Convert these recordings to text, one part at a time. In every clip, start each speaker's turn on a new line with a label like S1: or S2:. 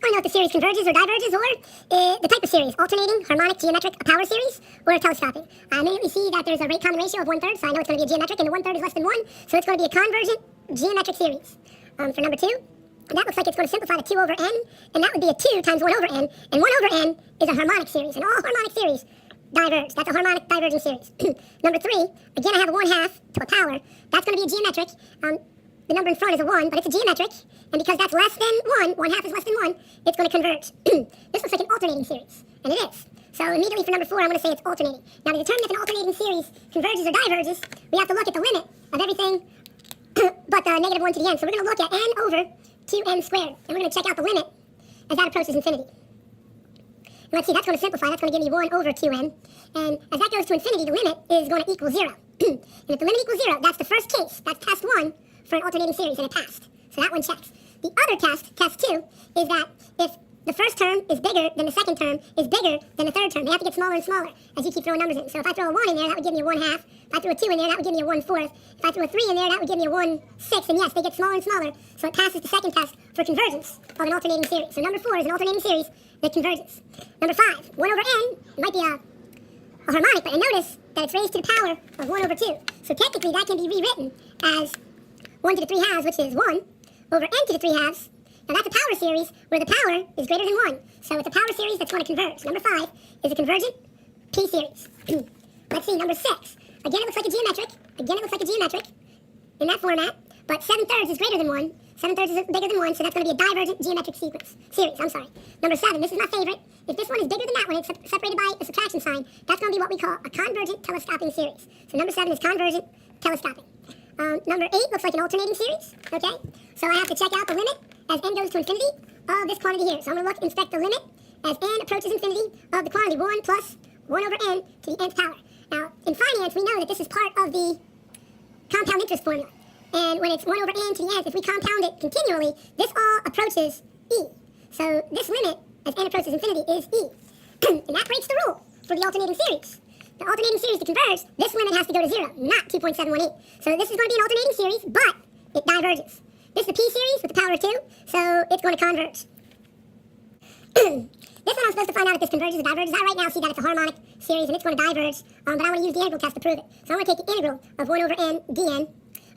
S1: I don't know if the series converges or diverges, or the type of series, alternating, harmonic, geometric, a power series, or a telescoping. I immediately see that there's a rate common ratio of 1/3, so I know it's going to be a geometric, and the 1/3 is less than 1, so it's going to be a convergent geometric series. For number 2, that looks like it's going to simplify to 2 over n, and that would be a 2 times 1 over n, and 1 over n is a harmonic series, and all harmonic series diverge. That's a harmonic divergent series. Number 3, again I have a 1/2 to a power. That's going to be a geometric. The number in front is a 1, but it's a geometric, and because that's less than 1, 1/2 is less than 1, it's going to converge. This looks like an alternating series, and it is. So immediately for number 4, I'm going to say it's alternating. Now to determine if an alternating series converges or diverges, we have to look at the limit of everything but the negative 1 to the n. So we're going to look at n over 2n squared, and we're going to check out the limit as that approaches infinity. And let's see, that's going to simplify. That's going to give me 1 over 2n, and as that goes to infinity, the limit is going to equal 0. And if the limit equals 0, that's the first case. That's test 1 for an alternating series, and it passed. So that one checks. The other test, test 2, is that if the first term is bigger than the second term is bigger than the third term, they have to get smaller and smaller as you keep throwing numbers in. So if I throw a 1 in there, that would give me a 1/2. If I threw a 2 in there, that would give me a 1/4. If I threw a 3 in there, that would give me a 1/6. And yes, they get smaller and smaller. So it passes the second test for convergence of an alternating series. So number 4 is an alternating series that converges. Number 5, 1 over n, it might be a harmonic, but notice that it's raised to the power of 1 over 2. So technically that can be rewritten as 1 to the 3 halves, which is 1, over n to the 3 halves. Now that's a power series where the power is greater than 1. So it's a power series that's going to converge. Number 5 is a convergent P series. Let's see, number 6. Again, it looks like a geometric. Again, it looks like a geometric in that format, but 7/3 is greater than 1. 7/3 is bigger than 1, so that's going to be a divergent geometric series. Number 7, this is my favorite. If this one is bigger than that one, it's separated by a subtraction sign. That's going to be what we call a convergent telescoping series. So number 7 is convergent telescoping. Number 8 looks like an alternating series, okay? So I have to check out the limit as n goes to infinity of this quantity here. So I'm going to inspect the limit as n approaches infinity of the quantity 1 plus 1 over n to the nth power. Now, in finance, we know that this is part of the compound interest formula. And when it's 1 over n to the nth, if we compound it continually, this all approaches e. So this limit as n approaches infinity is e. And that breaks the rule for the alternating series. The alternating series to converge, this limit has to go to 0, not 2.718. So this is going to be an alternating series, but it diverges. This is the P series with the power of 2, so it's going to converge. This one I'm supposed to find out if this converges or diverges. I right now see that it's a harmonic series and it's going to diverge, but I want to use the integral test to prove it. So I'm going to take the integral of 1 over n dn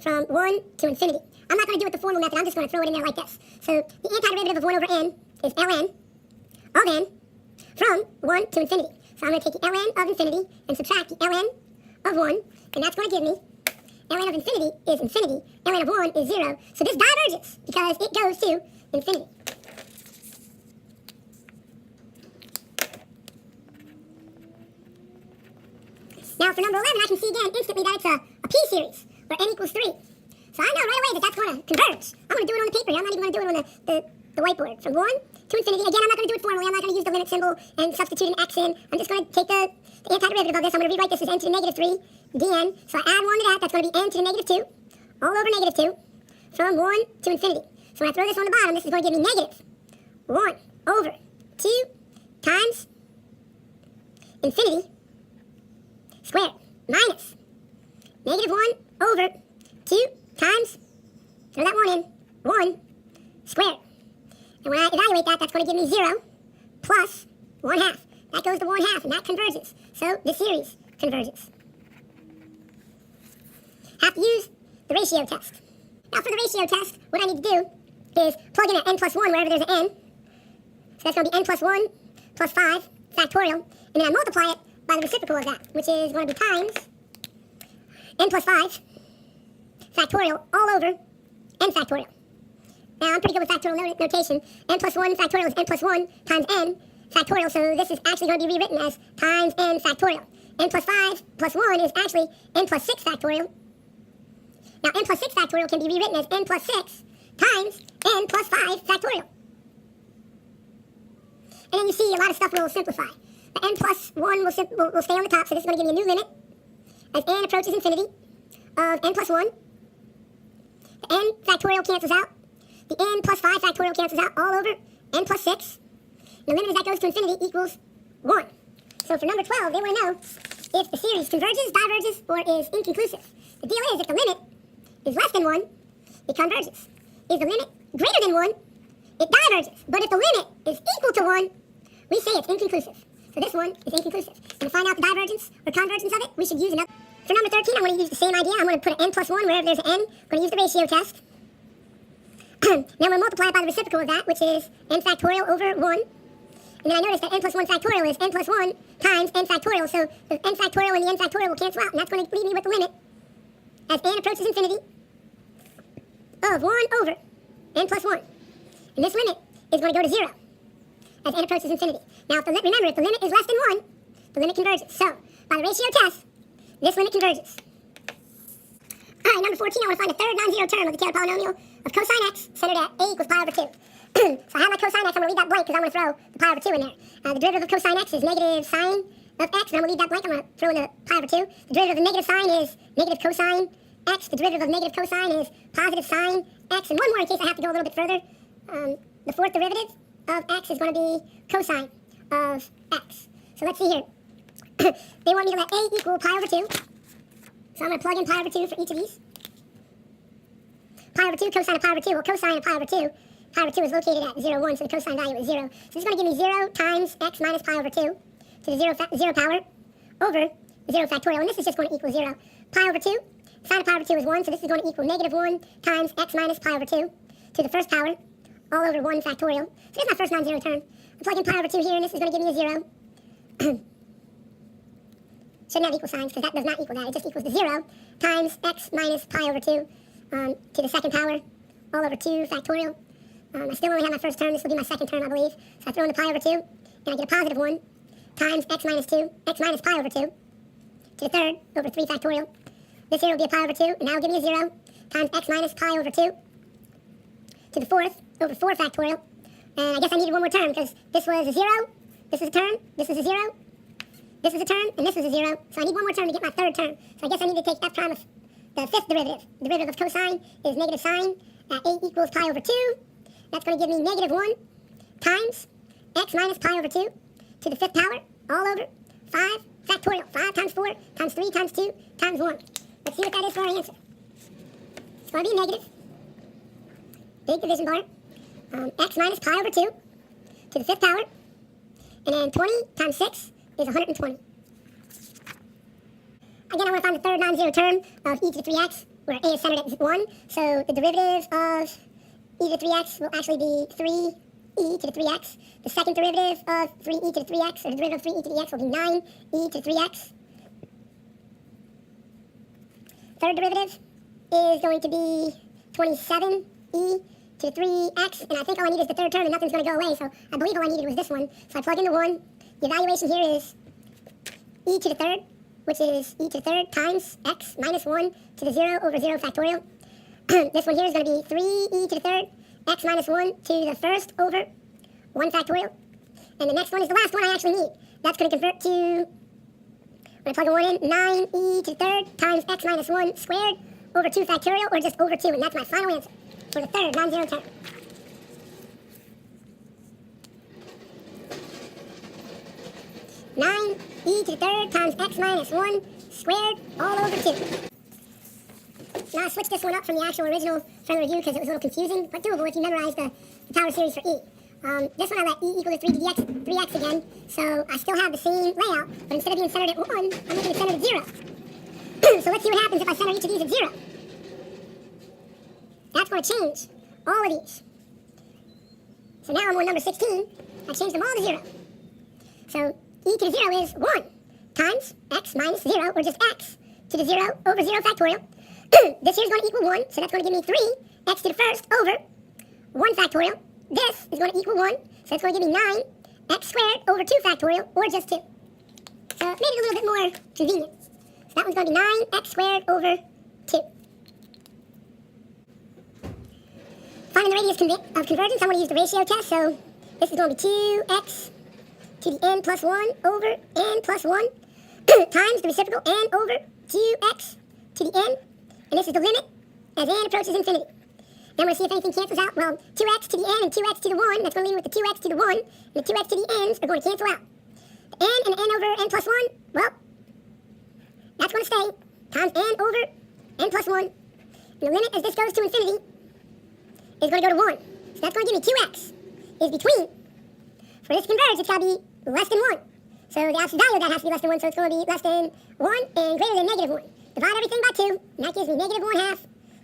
S1: from 1 to infinity. I'm not going to do it the formal method, I'm just going to throw it in there like this. So the antiderivative of 1 over n is ln of n from 1 to infinity. So I'm going to take the ln of infinity and subtract the ln of 1, and that's going to give me ln of infinity is infinity, ln of 1 is 0. So this diverges because it goes to infinity. Now for number 11, I can see again instantly that it's a P series, where n equals 3. So I know right away that that's going to converge. I'm going to do it on the paper here. I'm not even going to do it on the whiteboard. From 1 to infinity. Again, I'm not going to do it formally. I'm not going to use the limit symbol and substitute an x in. I'm just going to take the antiderivative of this. I'm going to rewrite this as n to the negative 3 dn. So I add 1 to that. That's going to be n to the negative 2 all over negative 2 from 1 to infinity. So when I throw this on the bottom, this is going to give me negative 1 over 2 times infinity squared minus negative 1 over 2 times, throw that 1 in, 1 squared. And when I evaluate that, that's going to give me 0 plus 1/2. That goes to 1/2, and that converges. So this series converges. Have to use the ratio test. Now for the ratio test, what I need to do is plug in an n plus 1 wherever there's an n. So that's going to be n plus 1 plus 5 factorial, and then I multiply it by the reciprocal of that, which is going to be times n plus 5 factorial all over n factorial. Now, I'm pretty good with factorial notation. N plus 1 factorial is n plus 1 times n factorial, so this is actually going to be rewritten as times n factorial. N plus 5 plus 1 is actually n plus 6 factorial. Now, n plus 6 factorial can be rewritten as n plus 6 times n plus 5 factorial. And then you see a lot of stuff will simplify. The n plus 1 will stay on the top, so this is going to give me a new limit as n approaches infinity of n plus 1. The n factorial cancels out. The n plus 5 factorial cancels out all over n plus 6. The limit as that goes to infinity equals 1. So for number 12, they want to know if the series converges, diverges, or is inconclusive. The deal is if the limit is less than 1, it converges. Is the limit greater than 1, it diverges. But if the limit is equal to 1, we say it's inconclusive. So this one is inconclusive. And to find out the divergence or convergence of it, we should use another. For number 13, I'm going to use the same idea. I'm going to put an n plus 1 wherever there's an n. I'm going to use the ratio test. Then we'll multiply it by the reciprocal of that, which is n factorial over 1. And then I notice that n plus 1 factorial is n plus 1 times n factorial. So the n factorial and the n factorial will cancel out. And that's going to leave me with the limit as n approaches infinity of 1 over n plus 1. And this limit is going to go to 0 as n approaches infinity. Now, remember, if the limit is less than 1, the limit converges. So, by the ratio test, this limit converges. All right, number 14, I want to find the third non-zero term of the Taylor polynomial of cosine x centered at a equals pi over 2. So I have my cosine x. I'm going to leave that blank because I'm going to throw the pi over 2 in there. The derivative of cosine x is negative sine of x, and I'm going to leave that blank. I'm going to throw in the pi over 2. The derivative of negative sine is negative cosine x. The derivative of negative cosine is positive sine x. And one more in case I have to go a little bit further. The fourth derivative of x is going to be cosine of x. So let's see here. They want me to let a equal pi over 2. So I'm going to plug in pi over 2 for each of these. Pi over 2, cosine of pi over 2. Well, cosine of pi over 2. Pi over 2 is located at 0, 1, so the cosine value is 0. So this is going to give me 0 times x minus pi over 2 to the 0 power over 0 factorial. And this is just going to equal 0. Pi over 2. Sine of pi over 2 is 1, so this is going to equal negative 1 times x minus pi over 2 to the first power all over 1 factorial. So this is my first non-zero term. I'm plugging pi over 2 here, and this is going to give me a 0. Shouldn't have equal signs, because that does not equal that. It just equals the 0 times x minus pi over 2 to the second power all over 2 factorial. I still only have my first term. This will be my second term, I believe. So I throw in the pi over 2, and I get a positive 1 times x minus pi over 2 to the third over 3 factorial. This here will be a pi over 2, and that will give me a 0 times x minus pi over 2 to the fourth over 4 factorial. And I guess I needed one more term, because this was a 0, this is a term, this is a 0, this is a term, and this is a 0. So I need one more term to get my third term. So I guess I need to take f prime of the fifth derivative. The derivative of cosine is negative sine at a equals pi over 2. That's going to give me negative 1 times x minus pi over 2 to the fifth power all over 5 factorial. 5 times 4 times 3 times 2 times 1. Let's see what that is for our answer. It's going to be negative. Big division bar. X minus pi over 2 to the fifth power. And then 20 times 6 is 120. Again, I want to find the third non-zero term of e to the 3x, where a is centered at 1. So the derivative of e to the 3x will actually be 3e to the 3x. The second derivative of 3e to the 3x, or the derivative of 3e to the x, will be 9e to the 3x. Third derivative is going to be 27e to the 3x, and I think all I need is the third term, and nothing's going to go away, so I believe all I needed was this one. So I plug in the 1. The evaluation here is e to the third, which is e to the third times x minus 1 to the 0 over 0 factorial. This one here is going to be 3e to the third, x minus 1 to the first over 1 factorial. And the next one is the last one I actually need. That's going to convert to, when I plug a 1 in, 9e to the third times x minus 1 squared over 2 factorial, or just over 2, and that's my final answer for the third non-zero term. 9e to the third times x minus 1 squared all over 2. Now I switched this one up from the actual original friendly review because it was a little confusing, but doable if you memorize the power series for e. This one I let e equal to 3x again, so I still have the same layout, but instead of being centered at 1, I'm making it centered at 0. So let's see what happens if I center each of these at 0. That's going to change all of these. So now I'm on number 16. I changed them all to 0. So e to the 0 is 1 times x minus 0, or just x, to the 0 over 0 factorial. This here is going to equal 1, so that's going to give me 3 x to the first over 1 factorial. This is going to equal 1, so that's going to give me 9 x squared over 2 factorial, or just 2. So it made it a little bit more convenient. So that one's going to be 9 x squared over 2. Finding the radius of convergence, I'm going to use the ratio test. So this is going to be 2x to the n plus 1 over n plus 1 times the reciprocal n over 2x to the n. And this is the limit as n approaches infinity. Then we're going to see if anything cancels out. Well, 2x to the n and 2x to the 1, that's going to leave me with the 2x to the 1, and the 2x to the n's are going to cancel out. The n and the n over n plus 1, well, that's going to stay, times n over n plus 1. And the limit as this goes to infinity is going to go to 1. So that's going to give me 2x is between. For this to converge, it's got to be less than 1. So the absolute value of that has to be less than 1, so it's going to be less than 1 and greater than negative 1. Divide everything by 2, and that gives me negative 1/2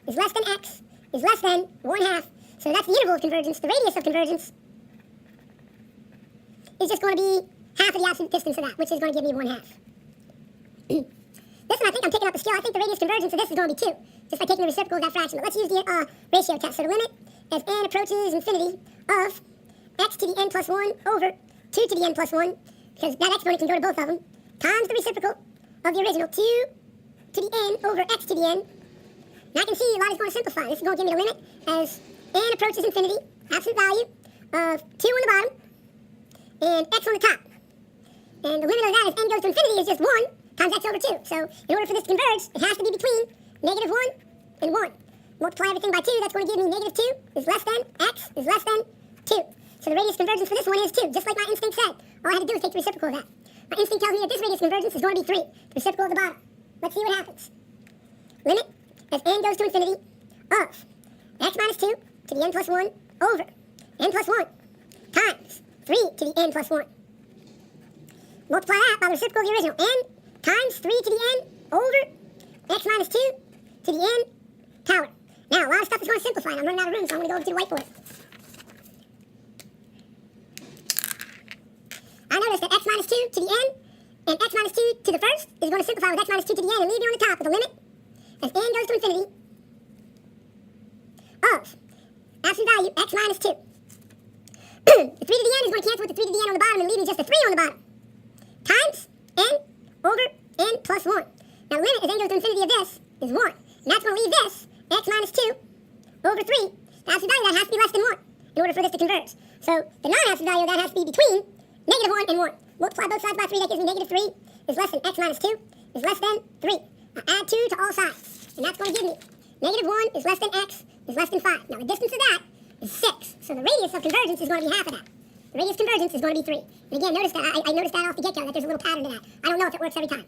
S1: is less than x is less than 1/2. So that's the interval of convergence. The radius of convergence is just going to be half of the absolute distance of that, which is going to give me 1/2. This one, I think I'm taking up the scale. I think the radius convergence of this is going to be 2, just by taking the reciprocal of that fraction. But let's use the ratio test. So the limit as n approaches infinity of x to the n plus 1 over 2 to the n plus 1, because that exponent can go to both of them, times the reciprocal of the original 2 to the n over x to the n. Now I can see a lot is going to simplify. This is going to give me the limit as n approaches infinity, absolute value of 2 on the bottom, and x on the top. And the limit of that as n goes to infinity is just 1 times x over 2. So in order for this to converge, it has to be between negative 1 and 1. Multiply everything by 2, that's going to give me negative 2 is less than x is less than 2. So the radius convergence for this one is 2, just like my instinct said. All I had to do was take the reciprocal of that. My instinct tells me that this radius convergence is going to be 3, the reciprocal of the bottom. Let's see what happens. Limit as n goes to infinity of x minus 2 to the n plus 1 over n plus 1 times 3 to the n plus 1. Multiply that by the reciprocal of the original, n times 3 to the n over x minus 2 to the n power. Now, a lot of stuff is going to simplify, and I'm running out of room, so I'm going to go over to the whiteboard. I notice that x minus 2 to the n and x minus 2 to the first is going to simplify with x minus 2 to the n and leave me on the top with a limit as n goes to infinity of absolute value x minus 2. The 3 to the n is going to cancel with the 3 to the n on the bottom and leave me just a 3 on the bottom. Times n over n plus 1. Now the limit as n goes to infinity of this is 1. And that's going to leave this, x minus 2 over 3. The absolute value of that has to be less than 1 in order for this to converge. So the non-absolute value of that has to be between negative 1 and 1. Multiply both sides by 3, that gives me negative 3 is less than x minus 2 is less than 3. Now add 2 to all sides, and that's going to give me negative 1 is less than x is less than 5. Now the distance of that is 6, so the radius of convergence is going to be half of that. The radius convergence is going to be 3. And again, notice that I noticed that off the get-go, that there's a little pattern to that. I don't know if it works every time.